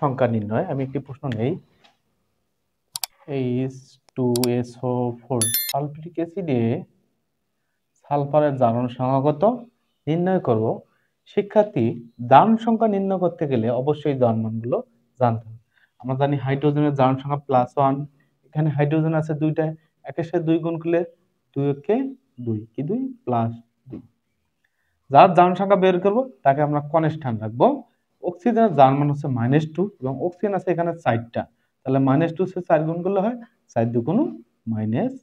সংখ্যা নির্ণয় আমি একটি প্রশ্ন নেই। H2SO4 সালফিউরিক অ্যাসিডে সালফারের জারণ সংখ্যা কত নির্ণয় করব। শিক্ষার্থী, জারণ সংখ্যা নির্ণয় করতে গেলে অবশ্যই জারণ মানগুলো জানতে হবে। আমরা জানি হাইড্রোজেনের জারণ সংখ্যা +1, এখানে হাইড্রোজেন আছে দুইটা, একের সাথে 2 গুণ করলে 2 একে 2 কি 2 +2। যার জারণ সংখ্যা বের করব তাকে আমরা কনস্ট্যান্ট রাখবো। অক্সিজেনের জারণ মান হচ্ছে -2 এবং অক্সিজেন আছে এখানে 4টা, তাহলে -2 সে 4 গুণ করলে হয় 4 2 -8।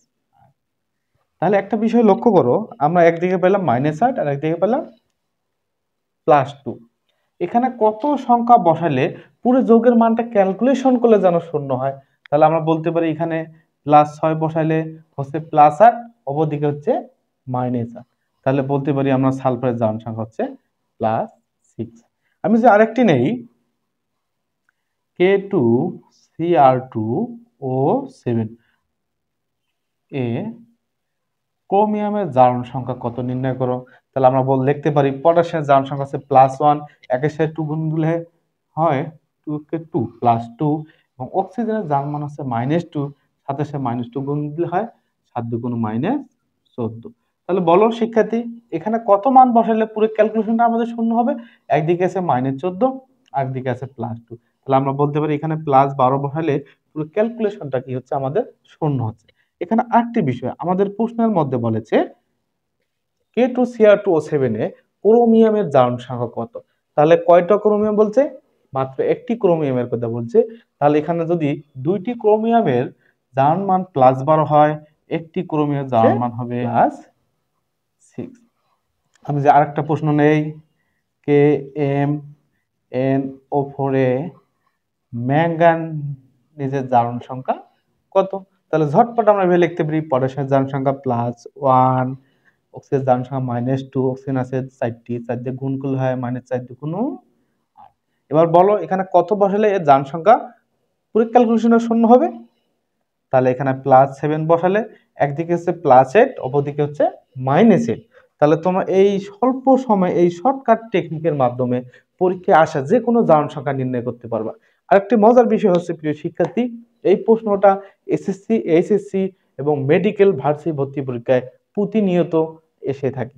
তাহলে একটা বিষয় লক্ষ্য করো, আমরা একদিকে পেলাম -8 আর একদিকে পেলাম +2। এখানে কত সংখ্যা বসালে পুরো যৌগের মানটা ক্যালকুলেশন করলে যেন শূন্য হয়। তাহলে আমরা বলতে পারি এখানে +6 বসাইলে হচ্ছে +8, অপরদিকে হচ্ছে -8। তাহলে বলতে পারি আমরা সালফারের জারণ সংখ্যা হচ্ছে +6। আমি যে আরেকটি নেই K2Cr2O7 এ ক্রোমিয়ামের জারণ সংখ্যা কত নির্ণয় করো। তাহলে আমরা লিখতে পারি পটাশিয়ামের জারণ সংখ্যা হচ্ছে +1, একের সাথে 2 গুণ দিলে হয় 2 কে 2 +2 এবং অক্সিজেনের জারণ মান হচ্ছে -2, সাথে সাথে -2 গুণ দিলে হয় 7 2 -14। তাহলে বলো শিক্ষার্থী, এখানে কত মান বসালে পুরো ক্যালকুলেশনটা আমাদের শূন্য হবে? একদিকে আছে -14 আর একদিকে আছে +2। তাহলে আমরা বলতে পারি এখানে +12 বসালে পুরো ক্যালকুলেশনটা কি হচ্ছে আমাদের শূন্য হচ্ছে। এখানে আরেকটি বিষয় আমাদের প্রশ্নের মধ্যে বলেছে K2Cr2O7 এ ক্রোমিয়ামের জারণ সংখ্যা কত। তাহলে কয়টা ক্রোমিয়াম বলছে? মাত্র একটি ক্রোমিয়ামের কথা বলছে। তাহলে এখানে যদি দুইটি ক্রোমিয়ামের জারণ মান +12 হয়, একটি ক্রোমিয়ামের জারণ মান হবে +6। আমি যে আরেকটা প্রশ্ন নেই, KMnO4 এ ম্যাঙ্গানিজের জারণ সংখ্যা কত। তাহলে ঝটপট আমরা ভেবে লিখতে পারি পটাশিয়ামের জারণ সংখ্যা +1, অক্সিজেনের জারণ সংখ্যা -2, অক্সিজেন আছে 4টি, 4 দিয়ে গুণ করলে হয় -4 2 8। এবার বলো এখানে কত বসালে এর জারণ সংখ্যা পুরো ক্যালকুলেশনটা শূন্য হবে। তাহলে এখানে +7 বসালে একদিকে হচ্ছে +8, অপরদিকে হচ্ছে -8। তাহলে তোমরা এই স্বল্প সময় এই শর্টকাট টেকনিকের মাধ্যমে পরীক্ষায় আসা যে কোনো জারণ সংখ্যা নির্ণয় করতে পারবা। আরেকটি মজার বিষয় হচ্ছে প্রিয় শিক্ষার্থী, এই প্রশ্নটা এসএসসি, এইচএসসি এবং মেডিকেল ভার্সিটি ভর্তি পরীক্ষায় প্রতিনিয়ত এসে থাকে।